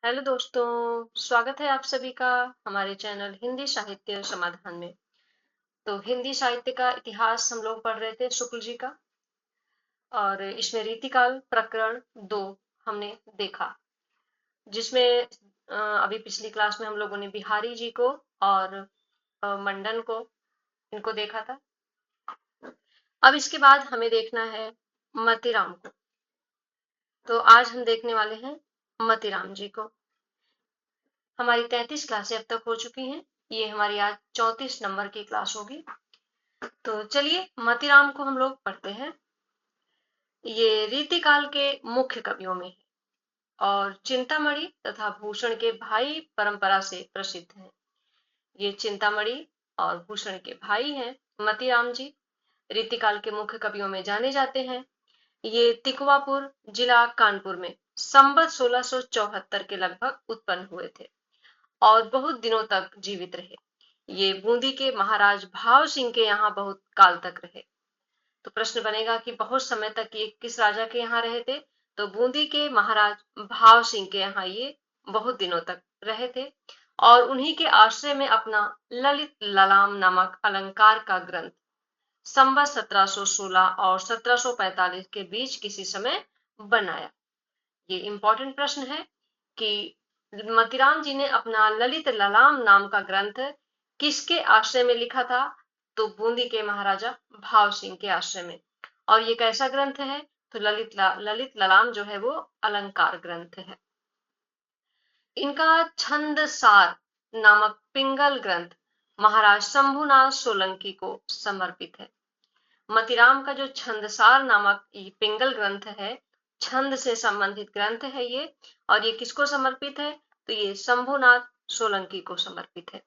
Hello दोस्तों, स्वागत है आप सभी का हमारे चैनल हिंदी साहित्य समाधान में। तो हिंदी साहित्य का इतिहास हम लोग पढ़ रहे थे शुक्ल जी का, और इसमें रीतिकाल प्रकरण 2 हमने देखा, जिसमें अभी पिछली क्लास में हम लोगों ने बिहारी जी को और मंडन को, इनको देखा था। अब इसके बाद हमें देखना है मतीराम को। तो आज हम देखने वाले हैं मतीराम जी को। हमारी 33 क्लासें अब तक हो चुकी हैं। ये हमारी आज 34 नंबर की क्लास होगी। तो चलिए मतीराम को हम लोग पढ़ते हैं। ये रीतिकाल के मुख्य कवियों में है और चिंतामणि तथा भूषण के भाई परंपरा से प्रसिद्ध हैं। ये चिंतामणि और भूषण के भाई हैं मतीराम जी। रीतिकाल के मुख्य कवियों में जाने जाते हैं। ये तिकवापुर जिला कानपुर में संवत 1674 के लगभग उत्पन्न हुए थे और बहुत दिनों तक जीवित रहे। ये बूंदी के महाराज भाव सिंह के यहाँ बहुत काल तक रहे। तो प्रश्न बनेगा कि बहुत समय तक ये किस राजा के यहाँ रहे थे? तो बूंदी के महाराज भाव सिंह के यहाँ ये बहुत दिनों तक रहे थे और उन्हीं के आश्रय में अपना ललित ललाम नामक अलंकार का ग्रंथ संवत 1716 और 1745 के बीच किसी समय बनाया। ये इंपॉर्टेंट प्रश्न है कि मतीराम जी ने अपना ललित ललाम नाम का ग्रंथ किसके आश्रय में लिखा था? तो बूंदी के महाराजा भाव सिंह के आश्रय में। और ये कैसा ग्रंथ है? तो ललित ललाम जो है वो अलंकार ग्रंथ है। इनका छंदसार नामक पिंगल ग्रंथ महाराज शंभुनाथ सोलंकी को समर्पित है। मतीराम का जो छंदसार नामक पिंगल ग्रंथ है, छंद से संबंधित ग्रंथ है ये, और ये किसको समर्पित है? तो ये शंभुनाथ सोलंकी को समर्पित है।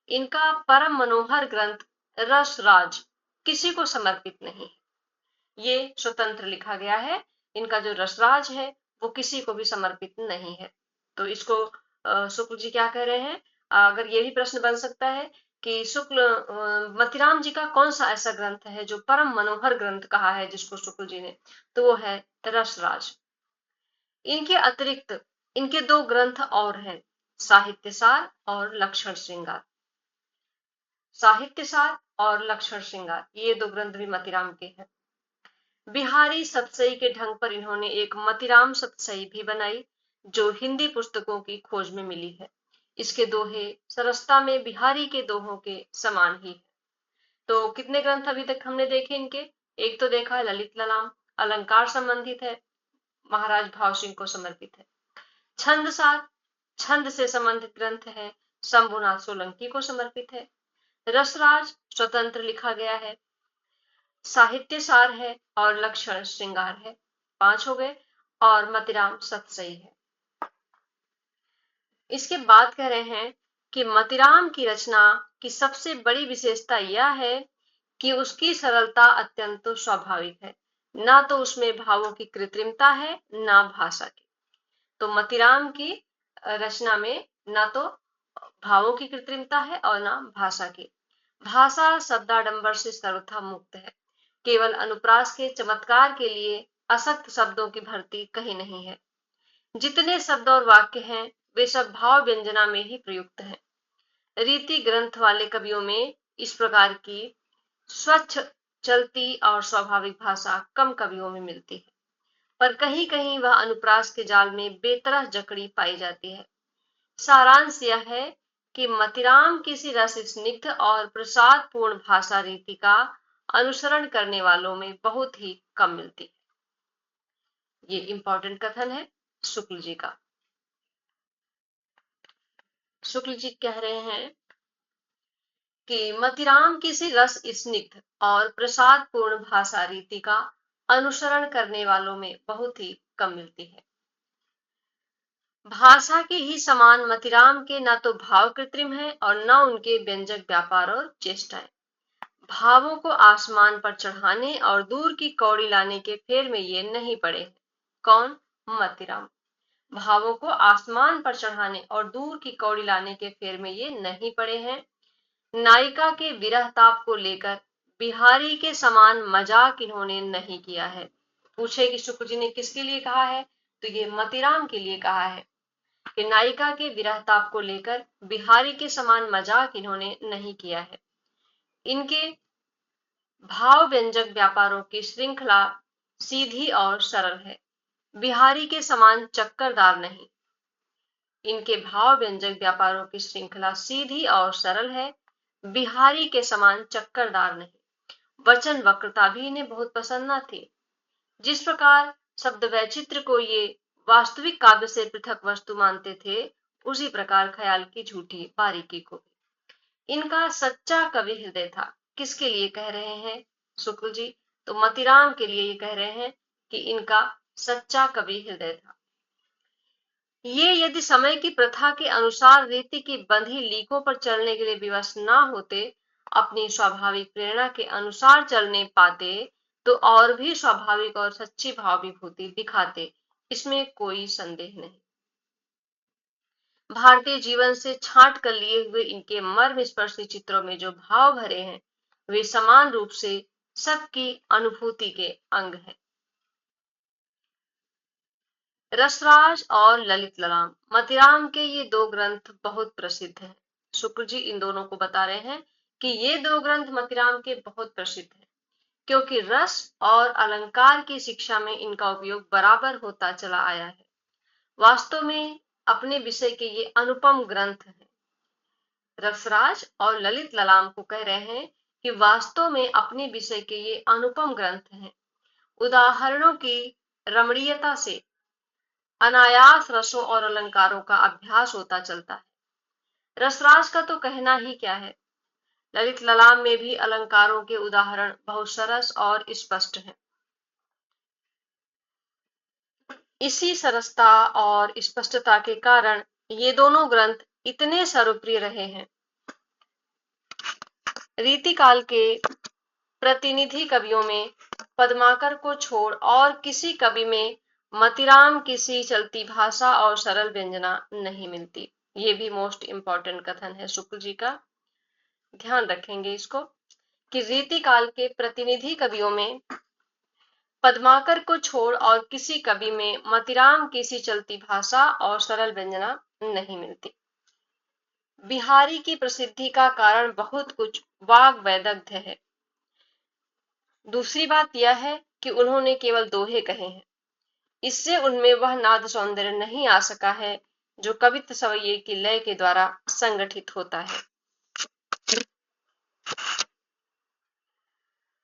इनका परम मनोहर ग्रंथ रसराज किसी को समर्पित नहीं है, ये स्वतंत्र लिखा गया है। इनका जो रसराज है वो किसी को भी समर्पित नहीं है। तो इसको शुक्ल जी क्या कह रहे हैं? अगर ये भी प्रश्न बन सकता है कि मतीराम जी का कौन सा ऐसा ग्रंथ है जो परम मनोहर ग्रंथ कहा है जिसको शुक्ल जी ने? तो वो है रसराज। इनके अतिरिक्त इनके दो ग्रंथ और हैं, साहित्य सार और लक्षण श्रृंगार। साहित्य सार और लक्षण श्रृंगार, ये दो ग्रंथ भी मतीराम के हैं। बिहारी सतसई के ढंग पर इन्होंने एक मतीराम सतसई भी बनाई जो हिंदी पुस्तकों की खोज में मिली है। इसके दोहे सरसता में बिहारी के दोहों के समान ही है। तो कितने ग्रंथ अभी तक हमने देखे इनके? एक तो देखा ललित ललाम, अलंकार संबंधित है, महाराज भाव सिंह को समर्पित है। छंदसार, छंद से संबंधित ग्रंथ है, शंभुनाथ सोलंकी को समर्पित है। रसराज स्वतंत्र लिखा गया है। साहित्य सार है और लक्षण श्रृंगार है। 5 हो गए। और मतीराम सतसई है। इसके बाद कह रहे हैं कि मतीराम की रचना की सबसे बड़ी विशेषता यह है कि उसकी सरलता अत्यंत स्वाभाविक है, ना तो उसमें भावों की कृत्रिमता है ना भाषा की। तो मतीराम की रचना में ना तो भावों की कृत्रिमता है और ना भाषा की। भाषा शब्दाडंबर से सर्वथा मुक्त है। केवल अनुप्रास के चमत्कार के लिए असक्त शब्दों की भर्ती कहीं नहीं है। जितने शब्द और वाक्य हैं वे सब भाव व्यंजना में ही प्रयुक्त हैं। रीति ग्रंथ वाले कवियों में इस प्रकार की स्वच्छ चलती और स्वाभाविक भाषा कम कवियों में मिलती है, पर कहीं कहीं वह अनुप्रास के जाल में बेतरह जकड़ी पाई जाती है। सारांश यह है कि मतीराम किसी रस स्निग्ध और प्रसाद पूर्ण भाषा रीति का अनुसरण करने वालों में बहुत ही कम मिलती है। ये इंपॉर्टेंट कथन है शुक्ल जी का। शुक्ल जी कह रहे हैं कि मतीराम किसी रस स्निग्ध और प्रसाद पूर्ण भाषा रीति का अनुसरण करने वालों में बहुत ही कम मिलती है। भाषा के ही समान मतीराम के न तो भाव कृत्रिम है और न उनके व्यंजक व्यापार और चेष्टाएं। भावों को आसमान पर चढ़ाने और दूर की कौड़ी लाने के फेर में ये नहीं पड़े। कौन? मतीराम। भावों को आसमान पर चढ़ाने और दूर की कौड़ी लाने के फेर में ये नहीं पड़े हैं। नायिका के विरह ताप को लेकर बिहारी के समान मजाक इन्होंने नहीं किया है। पूछे कि शुक्ल जी ने किसके लिए कहा है? तो ये मतीराम के लिए कहा है। कि नायिका के विरहताप को लेकर बिहारी के समान मजाक इन्होंने नहीं किया है। इनके भाव व्यंजक व्यापारों की श्रृंखला सीधी और सरल है, बिहारी के समान चक्करदार नहीं। इनके भाव व्यंजक व्यापारों की श्रृंखला सीधी और सरल है, बिहारी के समान चक्करदार नहीं। वचन वक्रता भी इन्हें बहुत पसंद न थी। जिस प्रकार शब्द वैचित्र को ये वास्तविक काव्य से पृथक वस्तु मानते थे, उसी प्रकार ख्याल की झूठी बारीकी को। इनका सच्चा कवि हृदय था। किसके लिए कह रहे हैं शुक्ल जी? तो मतीराम के लिए ये कह रहे हैं कि इनका सच्चा कवि हृदय था। ये यदि समय की प्रथा के अनुसार रीति की बंधी लीकों पर चलने के लिए विवश ना होते, अपनी स्वाभाविक प्रेरणा के अनुसार चलने पाते, तो और भी स्वाभाविक और सच्ची भाव विभूति दिखाते, इसमें कोई संदेह नहीं। भारतीय जीवन से छांट कर लिए हुए इनके मर्म स्पर्शी चित्रों में जो भाव भरे हैं, वे समान रूप से सबकी अनुभूति के अंग हैं। रसराज और ललित ललाम, मतीराम के ये दो ग्रंथ बहुत प्रसिद्ध हैं। शुक्ल जी इन दोनों को बता रहे हैं कि ये दो ग्रंथ मतीराम के बहुत प्रसिद्ध हैं, क्योंकि रस और अलंकार की शिक्षा में इनका उपयोग बराबर होता चला आया है। वास्तव में अपने विषय के ये अनुपम ग्रंथ हैं। रसराज और ललित ललाम को कह रहे हैं कि वास्तव में अपने विषय के ये अनुपम ग्रंथ हैं। उदाहरणों की रमणीयता से अनायास रसों और अलंकारों का अभ्यास होता चलता है। रसराज का तो कहना ही क्या है। ललित ललाम में भी अलंकारों के उदाहरण बहुत सरस और स्पष्ट हैं। इसी सरसता और स्पष्टता के कारण ये दोनों ग्रंथ इतने सर्वप्रिय रहे हैं। रीतिकाल के प्रतिनिधि कवियों में पद्माकर को छोड़ और किसी कवि में मतीराम किसी चलती भाषा और सरल व्यंजना नहीं मिलती। ये भी मोस्ट इंपॉर्टेंट कथन है शुक्ल जी का, ध्यान रखेंगे इसको कि रीतिकाल के प्रतिनिधि कवियों में पद्माकर को छोड़ और किसी कवि में मतीराम किसी चलती भाषा और सरल व्यंजना नहीं मिलती। बिहारी की प्रसिद्धि का कारण बहुत कुछ वाग वैदग्ध्य है। दूसरी बात यह है कि उन्होंने केवल दोहे कहे हैं, इससे उनमें वह नाद सौंदर्य नहीं आ सका है जो कवित्त सवैये की लय के द्वारा संगठित होता है।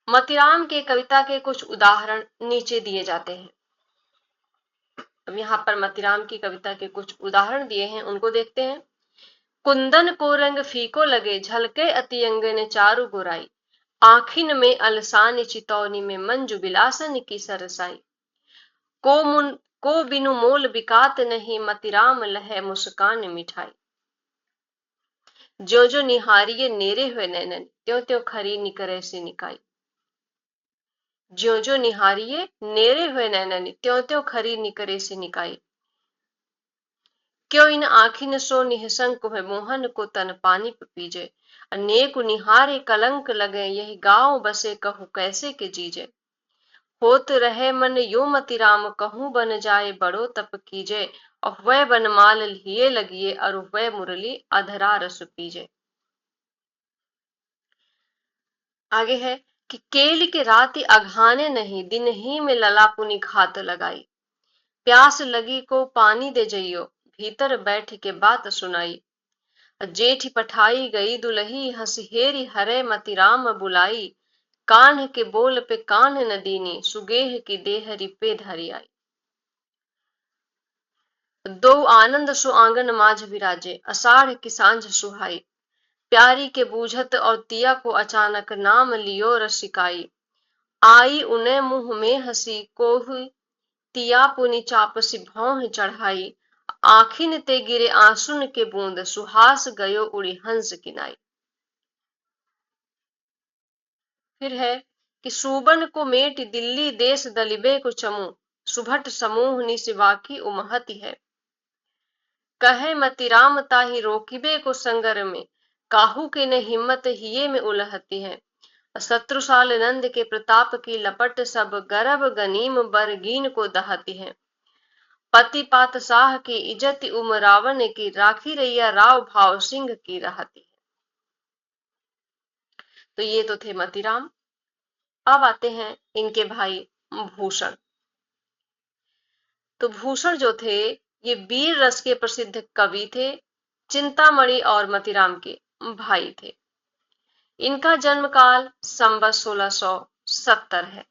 मतीराम के कविता के कुछ उदाहरण नीचे दिए जाते हैं। अब यहाँ पर मतीराम की कविता के कुछ उदाहरण दिए हैं, उनको देखते हैं। कुंदन को रंग फीको लगे, झलके अति अंगन चारु गोराई, आखिन में अलसानी चितौनी में मंजू बिलासन की सरसाई, को बिनु मोल बिकात नहीं, मतीराम लहै मुस्कान मिठाई, जो जो निहारिये नेरे हुए नैनन, त्यों त्यों खरी निकरे से निकाई, ज्यो ज्यो निहारिये नेरे हुए नैनन, त्यों त्यों खरी निकरे से निकाई, क्यों इन आखिन सो निहसंक है, मोहन को तन पानी पीजे, अनेक निहारे कलंक लगे, यही गांव बसे कहूँ कैसे के जीजे, होत रहे मन यो मतीराम, कहूँ बन जाए बड़ो तप कीजे, और वह बनमाल लिए लगिए, और वह मुरली अधरा रस पीजे। आगे है कि केली के राति अघाने नहीं, दिन ही में ललापुनी घात लगाई, प्यास लगी को पानी दे जइयो, भीतर बैठ के बात सुनाई, जेठ पठाई गई दुलही, हंसहेरी हरे मतीराम बुलाई, कान्ह के बोल पे कान्ह न दीनी, सुगेह की देहरी पे धरी आई, दो आनंद सो आंगन माझ विराजे, अषाढ़ की सांझ सुहाई, प्यारी के बूझत और तिया को अचानक, नाम लियो रसिकाई, आई उन्हें मुंह में हंसी, कोहु तिया पुनि चापसी भौं चढ़ाई, आखिन ते गिरे आंसुन के बूंद, सुहास गयो उड़ी हंस किनाई। फिर है कि सूबन को मेट दिल्ली देश दलिबे को चमू, सुभट समूह निसिवाकी उमहति है, कहे मतीराम ताहि रोकिबे को संगर में, काहू के न हिम्मत हिये में उलहती है, शत्रुसाल नंद के प्रताप की लपट, सब गर्भ गनीम बरगीन को दहती है, पति पात साह की इज्जत उम रावण की, राखी रैया राव भाव सिंह की रहती। तो ये तो थे मतीराम। अब आते हैं इनके भाई भूषण। तो भूषण जो थे ये वीर रस के प्रसिद्ध कवि थे, चिंतामणि और मतीराम के भाई थे। इनका जन्म काल संवत 1670 है।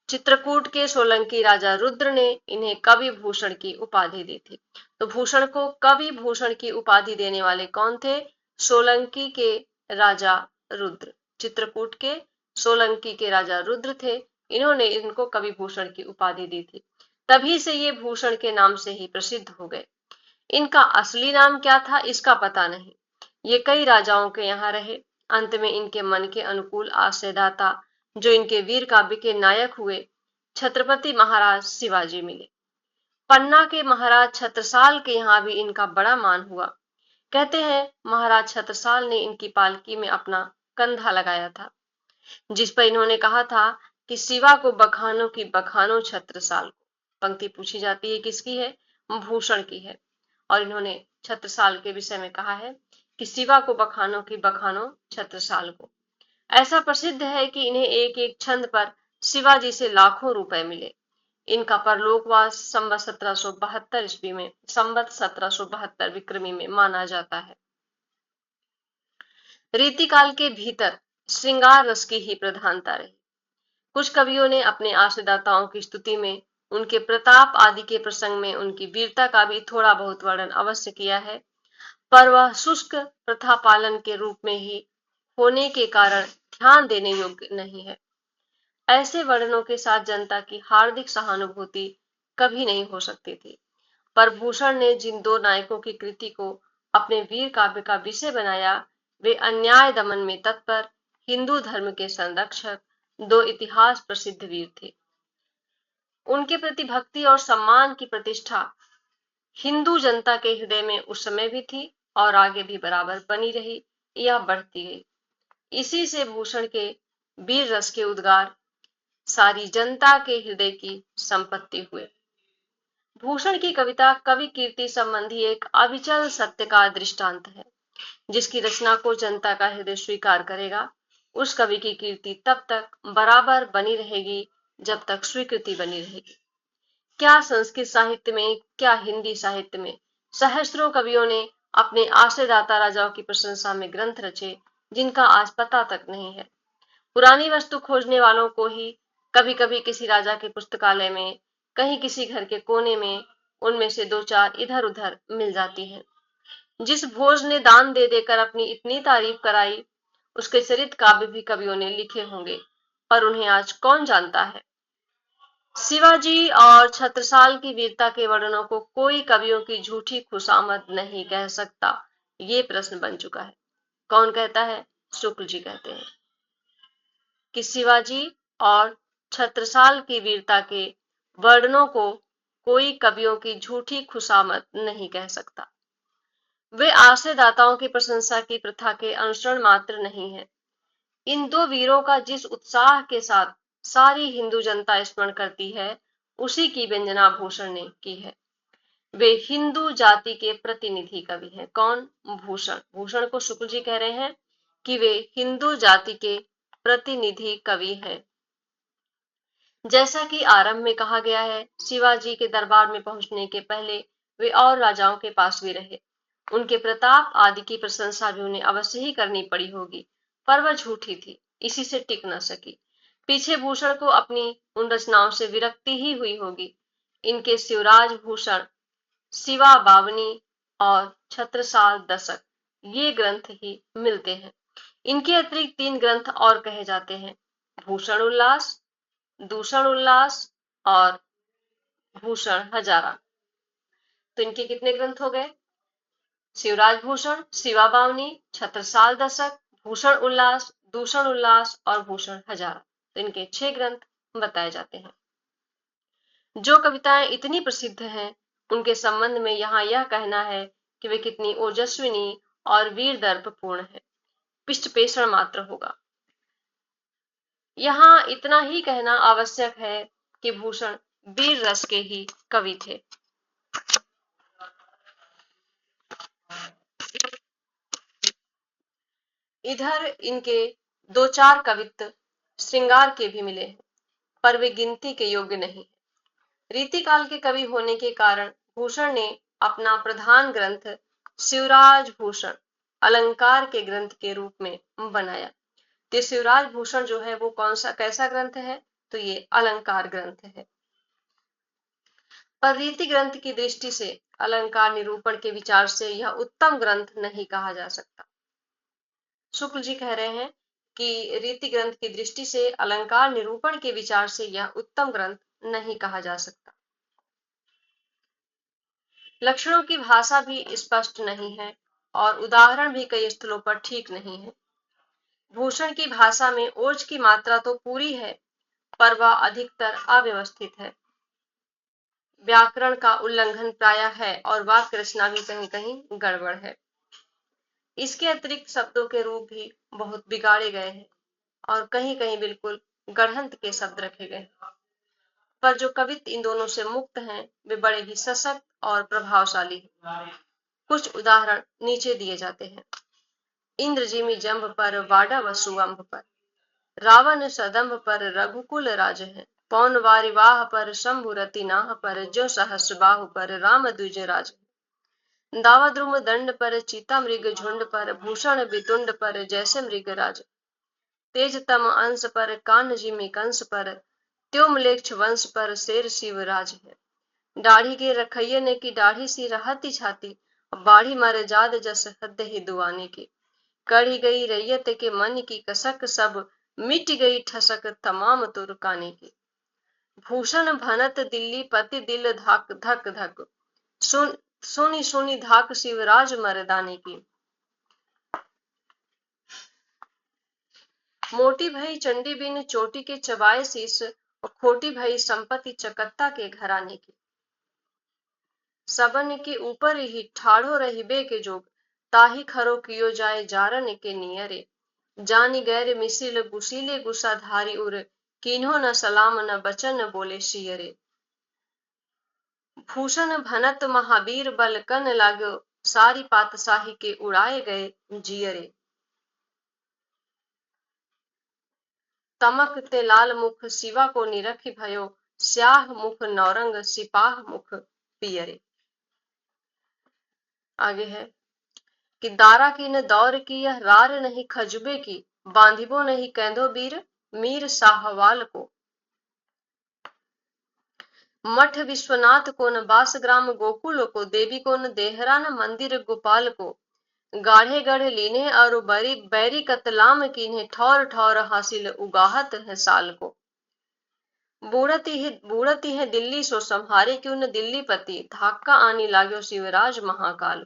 चित्रकूट के सोलंकी राजा रुद्र ने इन्हें कवि भूषण की उपाधि दी थी। तो भूषण को कवि भूषण की उपाधि देने वाले कौन थे? सोलंकी के राजा रुद्र। चित्रकूट के सोलंकी के राजा रुद्र थे, इन्होंने इनको कवि भूषण की उपाधि दी थी। तभी से ये भूषण के नाम से ही प्रसिद्ध हो गए। इनका असली नाम क्या था इसका पता नहीं। ये कई राजाओं के यहाँ रहे। अंत में इनके मन के अनुकूल आश्रयदाता, जो इनके वीर काव्य के नायक हुए, छत्रपति महाराज शिवाजी मिले। पन्ना के महाराज छत्रसाल के यहाँ भी इनका बड़ा मान हुआ। कहते हैं महाराज छत्रसाल ने इनकी पालकी में अपना कंधा लगाया था, जिस पर इन्होंने कहा था कि शिवा को बखानो की बखानो छत्रसाल को। पंक्ति पूछी जाती है किसकी है? भूषण की है। और इन्होंने छत्रसाल के विषय में कहा है कि शिवा को बखानो की बखानो छत्रसाल को। ऐसा प्रसिद्ध है कि इन्हें एक एक छंद पर शिवाजी से लाखों रुपए मिले। इनका परलोकवास संवत 1772 ईस्वी में, संवत 1772 विक्रमी में माना जाता है। रीतिकाल के भीतर श्रृंगार रस की ही प्रधानता रही। कुछ कवियों ने अपने आश्रयदाताओं की स्तुति में, उनके प्रताप आदि के प्रसंग में उनकी वीरता का भी थोड़ा बहुत वर्णन अवश्य किया है, पर वह शुष्क प्रथा पालन के रूप में ही होने के कारण ध्यान देने योग्य नहीं है। ऐसे वर्णनों के साथ जनता की हार्दिक सहानुभूति कभी नहीं हो सकती थी। पर भूषण ने जिन दो नायकों की कृति को अपने वीर काव्य का विषय बनाया, वे अन्याय दमन में तत्पर, हिंदू धर्म के संरक्षक, दो इतिहास प्रसिद्ध वीर थे। उनके प्रति भक्ति और सम्मान की प्रतिष्ठा हिंदू जनता के हृदय में उस समय भी थी और आगे भी बराबर बनी रही या बढ़ती गई। इसी से भूषण के वीर रस के उद्गार सारी जनता के हृदय की संपत्ति हुए। भूषण की कविता कवि कीर्ति संबंधी एक अविचल सत्य का दृष्टांत है। जिसकी रचना को जनता का हृदय स्वीकार करेगा, उस कवि की कीर्ति तब तक बराबर बनी रहेगी जब तक स्वीकृति बनी रहेगी। क्या संस्कृत साहित्य में, क्या हिंदी साहित्य में सहस्त्रों कवियों ने अपने आश्रयदाता राजाओं की प्रशंसा में ग्रंथ रचे, जिनका आज पता तक नहीं है। पुरानी वस्तु खोजने वालों को ही कभी कभी किसी राजा के पुस्तकालय में, कहीं किसी घर के कोने में उनमें से दो चार इधर उधर मिल जाती हैं। जिस भोज ने दान दे देकर अपनी इतनी तारीफ कराई, उसके चरित काव्य भी कवियों ने लिखे होंगे, पर उन्हें आज कौन जानता है। शिवाजी और छत्रसाल की वीरता के वर्णनों को कोई कवियों की झूठी खुशामद नहीं कह सकता। ये प्रश्न बन चुका है। कौन कहता है? शुक्ल जी कहते हैं कि शिवाजी और छत्रसाल की वीरता के वर्णनों को कोई कवियों की झूठी खुशामद नहीं कह सकता। वे आश्रयदाताओं की प्रशंसा की प्रथा के अनुसरण मात्र नहीं है। इन दो वीरों का जिस उत्साह के साथ सारी हिंदू जनता स्मरण करती है, उसी की व्यंजना भूषण ने की है। वे हिंदू जाति के प्रतिनिधि कवि हैं। कौन? भूषण। भूषण को शुक्ल जी कह रहे हैं कि वे हिंदू जाति के प्रतिनिधि कवि हैं। जैसा कि आरंभ में कहा गया है, शिवाजी के दरबार में पहुंचने के पहले वे और राजाओं के पास भी रहे। उनके प्रताप आदि की प्रशंसा भी उन्हें अवश्य ही करनी पड़ी होगी, पर वह झूठी थी, इसी से टिक न सकी। पीछे भूषण को अपनी उन रचनाओं से विरक्ति ही हुई होगी। इनके शिवराज भूषण, शिवा बावनी और छत्रसाल दशक, ये ग्रंथ ही मिलते हैं। इनके अतिरिक्त 3 ग्रंथ और कहे जाते हैं: भूषण उल्लास, दूषण उल्लास और भूषण हजारा। तो इनके कितने ग्रंथ हो गए? शिवराज भूषण, शिवा बावनी, छत्रसाल दशक, भूषण उल्लास, दूषण उल्लास और भूषण हजारा। तो इनके 6 ग्रंथ बताए जाते हैं। जो कविताएं इतनी प्रसिद्ध हैं, उनके संबंध में यहाँ यह कहना है कि वे कितनी ओजस्विनी और वीर दर्पपूर्ण है, पिष्ट मात्र होगा। यहाँ इतना ही कहना आवश्यक है कि भूषण वीर रस के ही कवि थे। इधर इनके दो चार कवित्व श्रृंगार के भी मिले हैं, पर वे गिनती के योग्य नहीं। रीतिकाल के कवि होने के कारण भूषण ने अपना प्रधान ग्रंथ शिवराज भूषण अलंकार के ग्रंथ के रूप में बनाया। तो शिवराज भूषण जो है वो कौन सा कैसा ग्रंथ है, तो ये अलंकार ग्रंथ है। पर रीति ग्रंथ की दृष्टि से, अलंकार निरूपण के विचार से यह उत्तम ग्रंथ नहीं कहा जा सकता। शुक्ल जी कह रहे हैं कि रीति ग्रंथ की दृष्टि से, अलंकार निरूपण के विचार से यह उत्तम ग्रंथ नहीं कहा जा सकता। लक्षणों की भाषा भी स्पष्ट नहीं है और उदाहरण भी कई स्थलों पर ठीक नहीं है। भूषण की भाषा में ओज की मात्रा तो पूरी है, पर वह अधिकतर अव्यवस्थित है। व्याकरण का उल्लंघन प्रायः है और वाक्य रचना भी कहीं कहीं गड़बड़ है। इसके अतिरिक्त शब्दों के रूप भी बहुत बिगाड़े गए हैं और कहीं कहीं बिल्कुल गढ़ंत के शब्द रखे गए हैं। पर जो कवित्व इन दोनों से मुक्त हैं वे बड़े ही सशक्त और प्रभावशाली हैं। कुछ उदाहरण नीचे दिए जाते हैं। इंद्र जिमि जंभ पर वाड़ा वसु अम्भ पर, रावण सदम्भ पर रघुकुल राज है, पौन वारिवाह पर शंभु रति नाह पर, जो सहस्र बाहु पर राम द्विज राज। दावा द्रुम दंड पर चीता मृग झुंड पर, भूषण वितुंड पर जैसे मृग राज। तेज तम अंश पर कान जिमि कंस पर, त्यो मलेक्ष वंश पर शेर शिवराज है। दाढ़ी के रखैये ने की दाढ़ी सी रहती छाती, बाढ़ी मर जाद जस हद ही दुआने की। कढ़ी गई रैयत के मन की कसक, सब मिट गई ठसक तमाम तुर्काने की। भूषण भनत दिल्ली पति दिल धक धक धक, सुनी सुनी धाक शिवराज मर्दाने की। मोटी भई चंडी बिन चोटी के चबाए शीस, और खोटी भई संपत्ति चकत्ता के घराने की। सबन के ऊपर ही ठाढ़ो रहिबे के जोग, ताही खरो कियो जाए जारन के नियरे। जानी गैर मिसिल गुसीले गुसा धारी उर, किन्हो न सलाम न बचन बोले शियरे। भूषण भनत महावीर बल कन लागो, सारी पातशाही के उड़ाए गए जियरे। तमक ते लाल मुख शिवा को निरखी भयो, स्याह मुख नौरंग सिपाह मुख पियरे। आगे है कि दारा की न दौर की यह रार नहीं खजुबे की, बांधिबो नहीं कैंधो वीर मीर साहवाल को। मठ विश्वनाथ को न बास ग्राम गोकुल को, देवी को न देहरा न मंदिर गोपाल को। गाढ़े गढ़ लीने और बरी बैरी कतलाम कीन्हे, ठौर ठौर हासिल उगाहत है साल को। बूढ़ती है दिल्ली सो संहारे, क्यों न दिल्ली पति धाका आनी लाग्यो शिवराज महाकाल।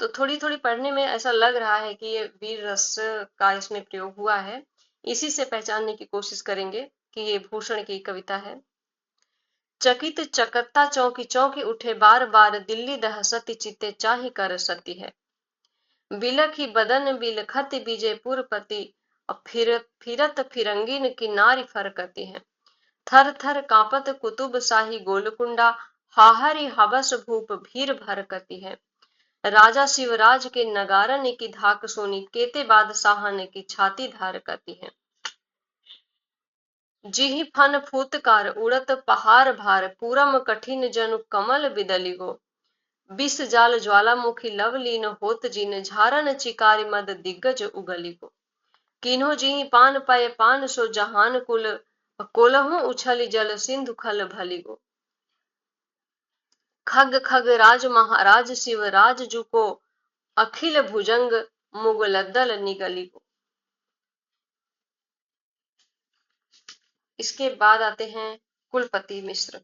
तो थोड़ी थोड़ी पढ़ने में ऐसा लग रहा है कि ये वीर रस का इसमें प्रयोग हुआ है। इसी से पहचानने की कोशिश करेंगे कि ये भूषण की कविता है। चकित चकत्ता चौकी चौकी उठे बार बार, दिल्ली दहसती चित्ते चाहि कर सती है। बिलख ही बदन बिलखत विजयपुर पति, फिरत फिरंगिन की नारी फरकती है। थर थर कांपत कुतुब शाही गोलकुंडा, हाहरी हवस भूप भीर भरकती है। राजा शिवराज के नगारन की धाक सोनी, केते बादशाहन की छाती धारकती है। जिहि फन फूतकार उड़त पहाड़ भार, पूरम कठिन जनु कमल बिदली गो। विष जाल ज्वालामुखी लवलीन होत जिन, झारन चिकारी मद दिग्गज उगली को। किन्हो जिहि पान पय पान सो जहान कुल, कोलहु उछल जल सिंधु खल भली गो। खग खग राज महाराज शिवराज जुको, अखिल भुजंग मुगलदल निगली को। इसके बाद आते हैं कुलपति मिश्र।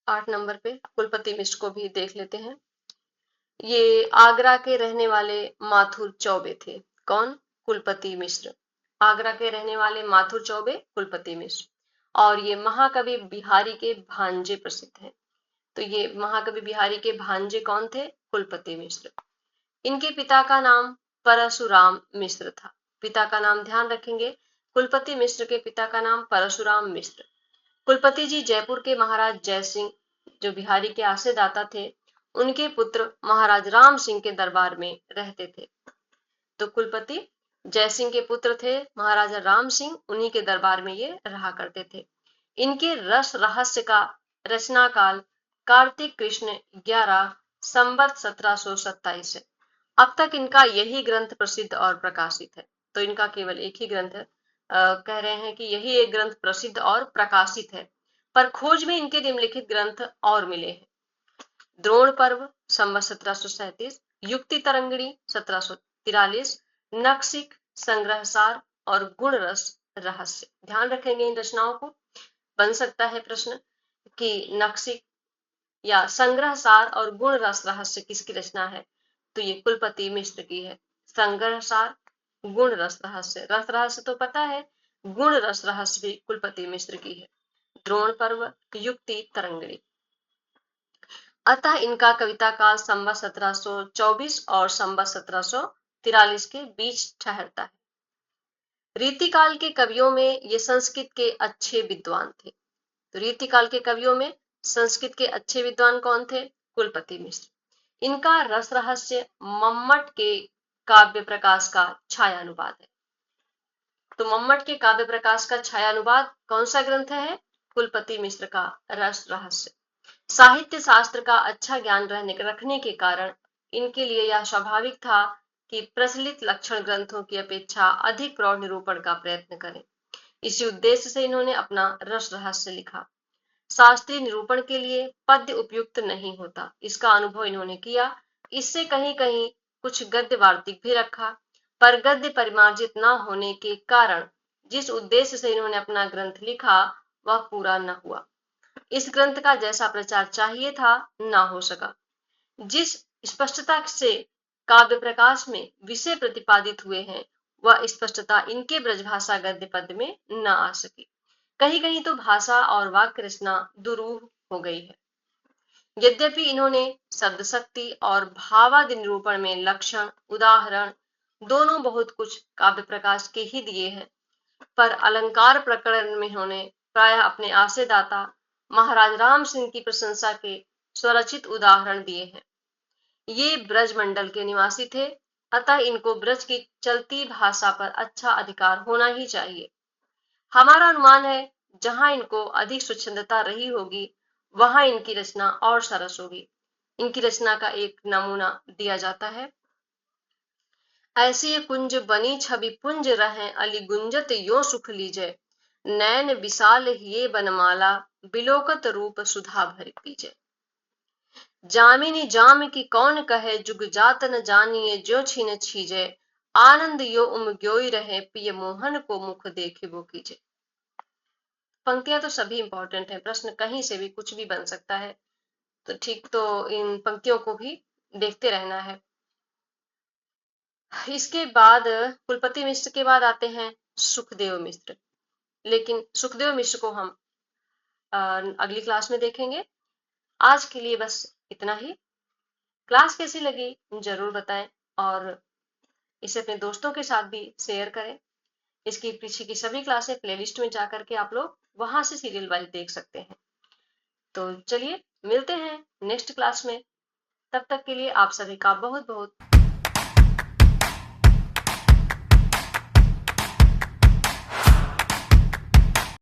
8 नंबर पे कुलपति मिश्र को भी देख लेते हैं। ये आगरा के रहने वाले माथुर चौबे थे। कौन? कुलपति मिश्र। आगरा के रहने वाले माथुर चौबे कुलपति मिश्र, और ये महाकवि बिहारी के भांजे प्रसिद्ध हैं। तो ये महाकवि बिहारी के भांजे कौन थे? कुलपति मिश्र। इनके पिता का नाम परशुराम मिश्र था। पिता का नाम ध्यान रखेंगे, कुलपति मिश्र के पिता का नाम परशुराम मिश्र। कुलपति जी जयपुर के महाराज जय सिंह, जो बिहारी के आसेदाता थे, उनके पुत्र महाराज राम सिंह के दरबार में रहते थे। तो कुलपति जयसिंह के पुत्र थे महाराजा राम सिंह, उन्हीं के दरबार में ये रहा करते थे। इनके रस रहस्य का रचना काल कार्तिक कृष्ण 11 संवत 1727 है। अब तक इनका यही ग्रंथ प्रसिद्ध और प्रकाशित है। तो इनका केवल एक ही ग्रंथ है, कह रहे हैं कि यही एक ग्रंथ प्रसिद्ध और प्रकाशित है, पर खोज में इनके निम्नलिखित ग्रंथ और मिले हैं। द्रोण पर्व संवत 1737, युक्ति तरंगिणी 1743, नखशिख, संग्रहसार और गुण रस रहस्य। ध्यान रखेंगे इन रचनाओं को। बन सकता है प्रश्न कि नखशिख या संग्रहसार और गुण रस रहस्य किसकी रचना है, तो ये कुलपति मिश्र की है। संग्रहसार, गुण रस रहस्य तो पता है, गुण रस रहस्य भी कुलपति मिश्र की है। द्रोण पर्व, युक्ति तरंगिणी। अतः इनका कविता काल संवत 1724 और संवत 1743 के बीच ठहरता है। रीतिकाल के कवियों में ये संस्कृत के अच्छे विद्वान थे। तो रीतिकाल के कवियों में संस्कृत के अच्छे विद्वान कौन थे? कुलपति मिश्र। इनका रस रहस्य मम्मट के काव्य प्रकाश का छायानुवाद है। तो मम्मट के काव्य प्रकाश का छायानुवाद कौन सा ग्रंथ है? कुलपति मिश्र का रस रहस्य। साहित्य शास्त्र का अच्छा ज्ञान रखने के कारण इनके लिए यह स्वाभाविक था कि प्रचलित लक्षण ग्रंथों की अपेक्षा अधिक प्रौढ़ निरूपण का प्रयत्न करें। इसी उद्देश्य से इन्होंने अपना रस रहस्य लिखा। शास्त्रीय निरूपण के लिए पद्य उपयुक्त नहीं होता, इसका अनुभव इन्होंने किया। इससे कहीं कहीं कुछ गद्य वार्तिक भी रखा, पर गद्य परिमार्जित न होने के कारण जिस उद्देश्य से इन्होंने अपना ग्रंथ लिखा वह पूरा न हुआ। इस ग्रंथ का जैसा प्रचार चाहिए था ना हो सका। जिस स्पष्टता से काव्य प्रकाश में विषय प्रतिपादित हुए हैं वह स्पष्टता इनके ब्रजभाषा गद्य पद में न आ सकी। कहीं कहीं तो भाषा और वाक्य रचना दुरूह हो गई है। यद्यपि इन्होंने शब्द शक्ति और भावादि निरूपण में लक्षण उदाहरण दोनों बहुत कुछ काव्य प्रकाश के ही दिए हैं, पर अलंकार प्रकरण में इन्होंने प्रायः अपने आशयदाता महाराज राम सिंह की प्रशंसा के स्वरचित उदाहरण दिए हैं। ये ब्रज मंडल के निवासी थे, अतः इनको ब्रज की चलती भाषा पर अच्छा अधिकार होना ही चाहिए। हमारा अनुमान है जहां इनको अधिक स्वच्छंदता रही होगी वहां इनकी रचना और सरस होगी। इनकी रचना का एक नमूना दिया जाता है। ऐसी कुंज बनी छवि पुंज रहे अली गुंजत यो सुख लीजे, नैन विशाल ये बनमाला बिलोकत रूप सुधा भर पीजे। जामिनी जाम की कौन कहे जुग जात न जानिए जो छीन छीजे, आनंद यो उमग्योई रहे पिय मोहन को मुख देखे वो कीजे। पंक्तियां तो सभी इंपॉर्टेंट है, प्रश्न कहीं से भी कुछ भी बन सकता है, तो ठीक तो इन पंक्तियों को भी देखते रहना है। इसके बाद कुलपति मिश्र के बाद आते हैं सुखदेव मिश्र, लेकिन सुखदेव मिश्र को हम अगली क्लास में देखेंगे। आज के लिए बस इतना ही। क्लास कैसी लगी जरूर बताएं और इसे अपने दोस्तों के साथ भी शेयर करें। इसकी पीछे की सभी क्लासें प्लेलिस्ट में जाकर के आप लोग वहां से सीरियल वाइज देख सकते हैं। तो चलिए मिलते हैं नेक्स्ट क्लास में, तब तक के लिए आप सभी का बहुत बहुत